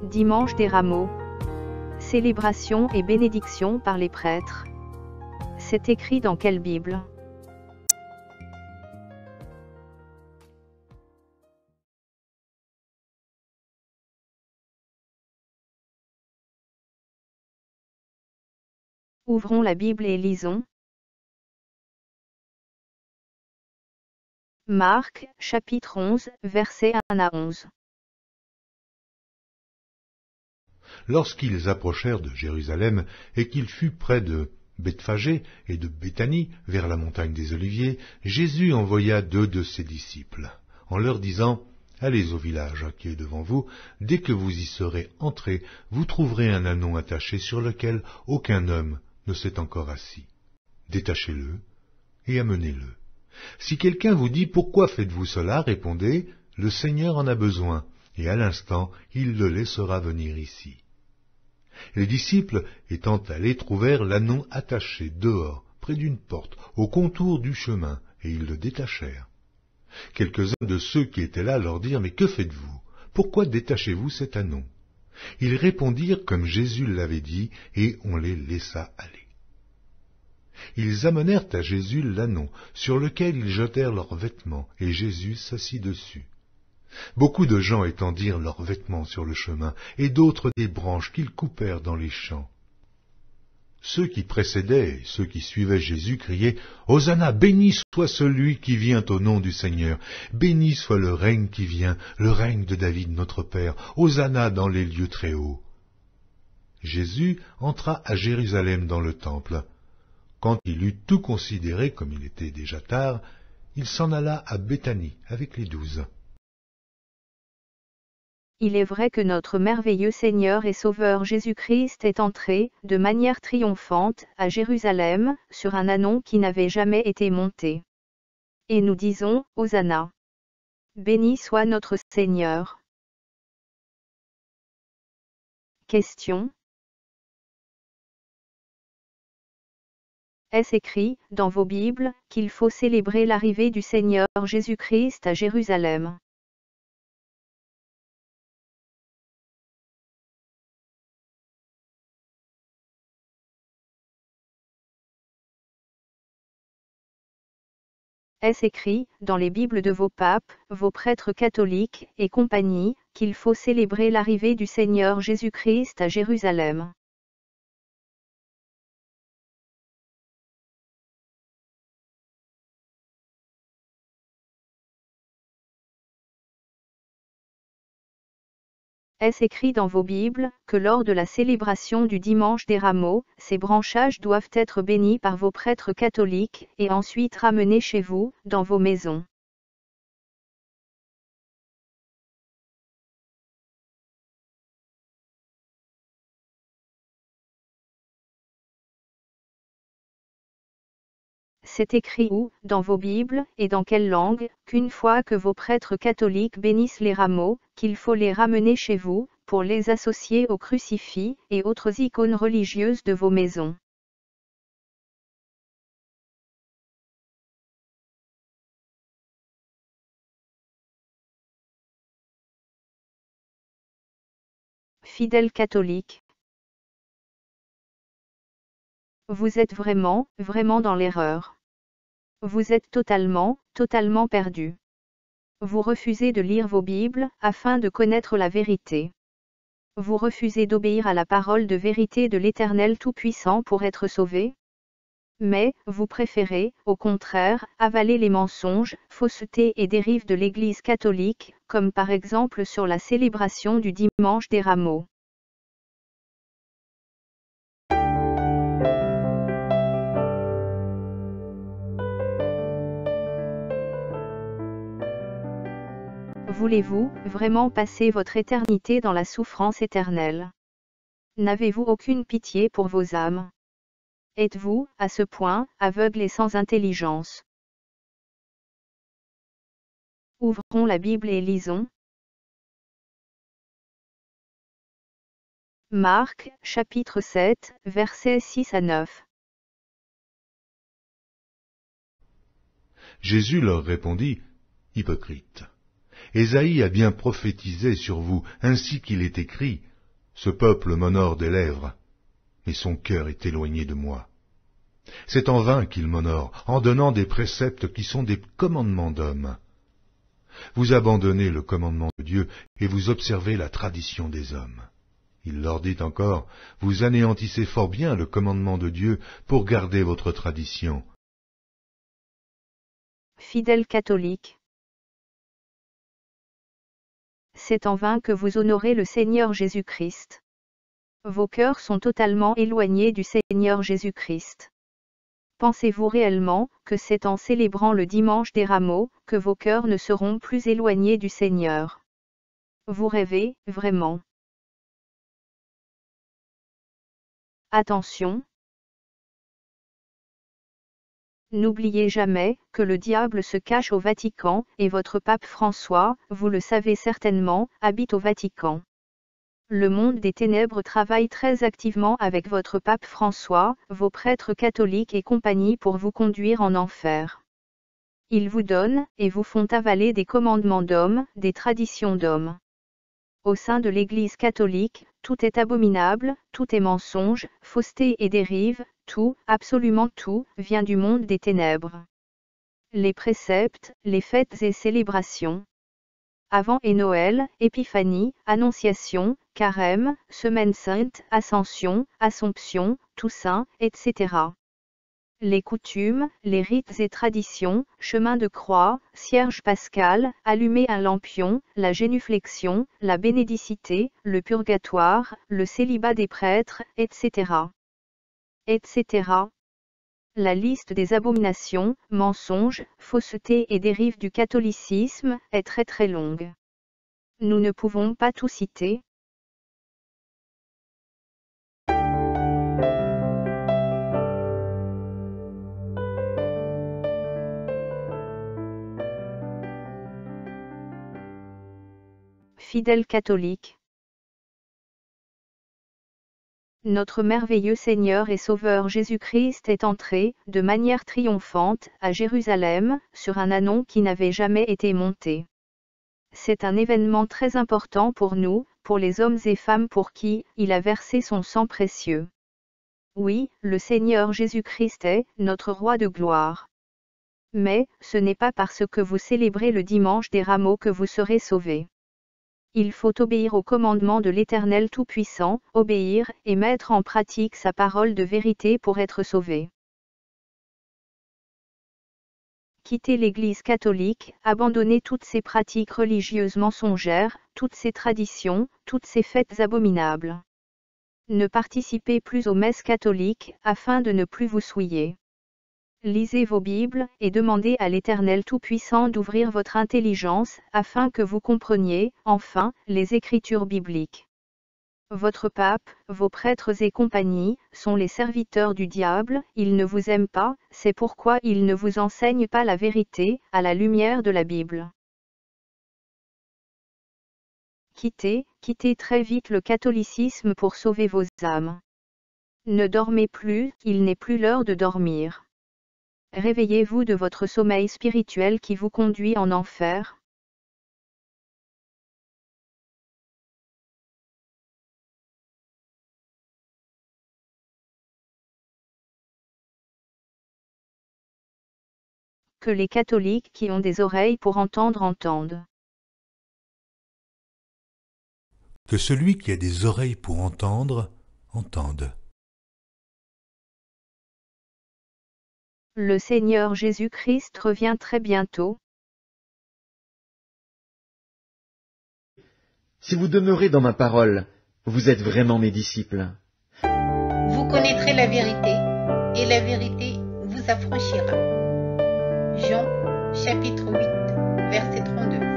Dimanche des Rameaux. Célébration et bénédiction par les prêtres. C'est écrit dans quelle Bible? Ouvrons la Bible et lisons. Marc, chapitre 11, versets 1 à 11. Lorsqu'ils approchèrent de Jérusalem et qu'il fut près de Bethphagée et de Béthanie, vers la montagne des Oliviers, Jésus envoya 2 de ses disciples, en leur disant « Allez au village qui est devant vous, dès que vous y serez entrés, vous trouverez un ânon attaché sur lequel aucun homme ne s'est encore assis. Détachez-le et amenez-le. Si quelqu'un vous dit « Pourquoi faites-vous cela ?» répondez « Le Seigneur en a besoin, et à l'instant il le laissera venir ici. » Les disciples, étant allés, trouvèrent l'ânon attaché dehors, près d'une porte, au contour du chemin, et ils le détachèrent. Quelques-uns de ceux qui étaient là leur dirent « Mais que faites-vous? Pourquoi détachez-vous cet ânon ?» Ils répondirent comme Jésus l'avait dit, et on les laissa aller. Ils amenèrent à Jésus l'ânon, sur lequel ils jetèrent leurs vêtements, et Jésus s'assit dessus. Beaucoup de gens étendirent leurs vêtements sur le chemin, et d'autres des branches qu'ils coupèrent dans les champs. Ceux qui précédaient et ceux qui suivaient Jésus criaient « Hosanna, béni soit celui qui vient au nom du Seigneur, béni soit le règne qui vient, le règne de David notre Père, Hosanna dans les lieux très hauts. » Jésus entra à Jérusalem dans le temple. Quand il eut tout considéré, comme il était déjà tard, il s'en alla à Béthanie avec les 12. Il est vrai que notre merveilleux Seigneur et Sauveur Jésus-Christ est entré, de manière triomphante, à Jérusalem, sur un ânon qui n'avait jamais été monté. Et nous disons, Hosanna. Béni soit notre Seigneur. Question. Est-ce écrit, dans vos Bibles, qu'il faut célébrer l'arrivée du Seigneur Jésus-Christ à Jérusalem? Est-ce écrit, dans les Bibles de vos papes, vos prêtres catholiques, et compagnie, qu'il faut célébrer l'arrivée du Seigneur Jésus-Christ à Jérusalem? Est-ce écrit dans vos Bibles, que lors de la célébration du Dimanche des Rameaux, ces branchages doivent être bénis par vos prêtres catholiques, et ensuite ramenés chez vous, dans vos maisons? C'est écrit où, dans vos Bibles, et dans quelle langue, qu'une fois que vos prêtres catholiques bénissent les rameaux, qu'il faut les ramener chez vous, pour les associer aux crucifix, et autres icônes religieuses de vos maisons? Fidèles catholiques. Vous êtes vraiment, vraiment dans l'erreur. Vous êtes totalement, totalement perdu. Vous refusez de lire vos Bibles, afin de connaître la vérité. Vous refusez d'obéir à la parole de vérité de l'Éternel Tout-Puissant pour être sauvé. Mais, vous préférez, au contraire, avaler les mensonges, faussetés et dérives de l'Église catholique, comme par exemple sur la célébration du Dimanche des Rameaux. Voulez-vous vraiment passer votre éternité dans la souffrance éternelle? N'avez-vous aucune pitié pour vos âmes? Êtes-vous, à ce point, aveugle et sans intelligence? Ouvrons la Bible et lisons. Marc, chapitre 7, versets 6 à 9. Jésus leur répondit « Hypocrites, Ésaïe a bien prophétisé sur vous, ainsi qu'il est écrit, Ce peuple m'honore des lèvres, mais son cœur est éloigné de moi. C'est en vain qu'il m'honore, en donnant des préceptes qui sont des commandements d'hommes. Vous abandonnez le commandement de Dieu et vous observez la tradition des hommes. Il leur dit encore, vous anéantissez fort bien le commandement de Dieu pour garder votre tradition. Fidèles catholiques, c'est en vain que vous honorez le Seigneur Jésus-Christ. Vos cœurs sont totalement éloignés du Seigneur Jésus-Christ. Pensez-vous réellement que c'est en célébrant le dimanche des rameaux que vos cœurs ne seront plus éloignés du Seigneur? Vous rêvez, vraiment. Attention! N'oubliez jamais que le diable se cache au Vatican, et votre pape François, vous le savez certainement, habite au Vatican. Le monde des ténèbres travaille très activement avec votre pape François, vos prêtres catholiques et compagnie pour vous conduire en enfer. Ils vous donnent et vous font avaler des commandements d'hommes, des traditions d'hommes. Au sein de l'Église catholique, tout est abominable, tout est mensonge, fausseté et dérive, tout, absolument tout, vient du monde des ténèbres. Les préceptes, les fêtes et célébrations. Avant et Noël, Épiphanie, Annonciation, Carême, Semaine Sainte, Ascension, Assomption, Toussaint, etc. Les coutumes, les rites et traditions, chemin de croix, cierge pascal, allumer un lampion, la génuflexion, la bénédicité, le purgatoire, le célibat des prêtres, etc. etc. La liste des abominations, mensonges, faussetés et dérives du catholicisme est très très longue. Nous ne pouvons pas tout citer. Fidèles catholiques, notre merveilleux Seigneur et Sauveur Jésus-Christ est entré, de manière triomphante, à Jérusalem, sur un ânon qui n'avait jamais été monté. C'est un événement très important pour nous, pour les hommes et femmes pour qui il a versé son sang précieux. Oui, le Seigneur Jésus-Christ est notre roi de gloire. Mais, ce n'est pas parce que vous célébrez le dimanche des rameaux que vous serez sauvés. Il faut obéir au commandement de l'Éternel Tout-Puissant, obéir et mettre en pratique sa parole de vérité pour être sauvé. Quitter l'Église catholique, abandonner toutes ces pratiques religieuses mensongères, toutes ces traditions, toutes ces fêtes abominables. Ne participez plus aux messes catholiques, afin de ne plus vous souiller. Lisez vos Bibles, et demandez à l'Éternel Tout-Puissant d'ouvrir votre intelligence, afin que vous compreniez, enfin, les Écritures bibliques. Votre pape, vos prêtres et compagnie, sont les serviteurs du diable, ils ne vous aiment pas, c'est pourquoi ils ne vous enseignent pas la vérité, à la lumière de la Bible. Quittez très vite le catholicisme pour sauver vos âmes. Ne dormez plus, il n'est plus l'heure de dormir. Réveillez-vous de votre sommeil spirituel qui vous conduit en enfer. Que les catholiques qui ont des oreilles pour entendre entendent. Que celui qui a des oreilles pour entendre, entende. Le Seigneur Jésus-Christ revient très bientôt. Si vous demeurez dans ma parole, vous êtes vraiment mes disciples. Vous connaîtrez la vérité, et la vérité vous affranchira. Jean, chapitre 8, verset 32.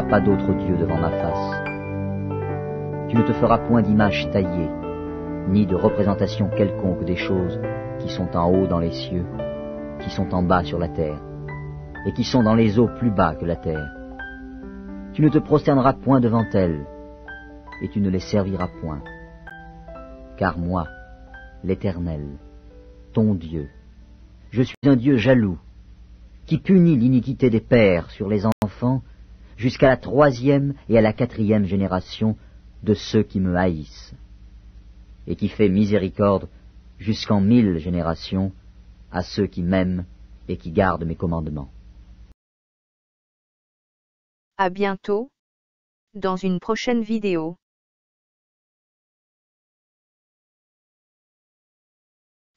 n'adoreras pas d'autre Dieu devant ma face. Tu ne te feras point d'image taillée, ni de représentation quelconque des choses qui sont en haut dans les cieux, qui sont en bas sur la terre, et qui sont dans les eaux plus bas que la terre. Tu ne te prosterneras point devant elles, et tu ne les serviras point. Car moi, l'Éternel, ton Dieu, je suis un Dieu jaloux, qui punit l'iniquité des pères sur les enfants, jusqu'à la 3e et à la 4e génération de ceux qui me haïssent, et qui fait miséricorde jusqu'en 1000 générations à ceux qui m'aiment et qui gardent mes commandements. À bientôt, dans une prochaine vidéo.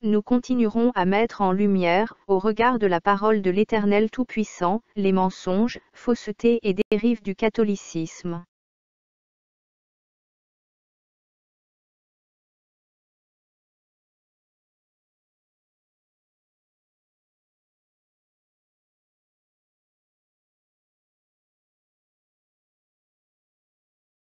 Nous continuerons à mettre en lumière, au regard de la parole de l'Éternel Tout-Puissant, les mensonges, faussetés et dérives du catholicisme.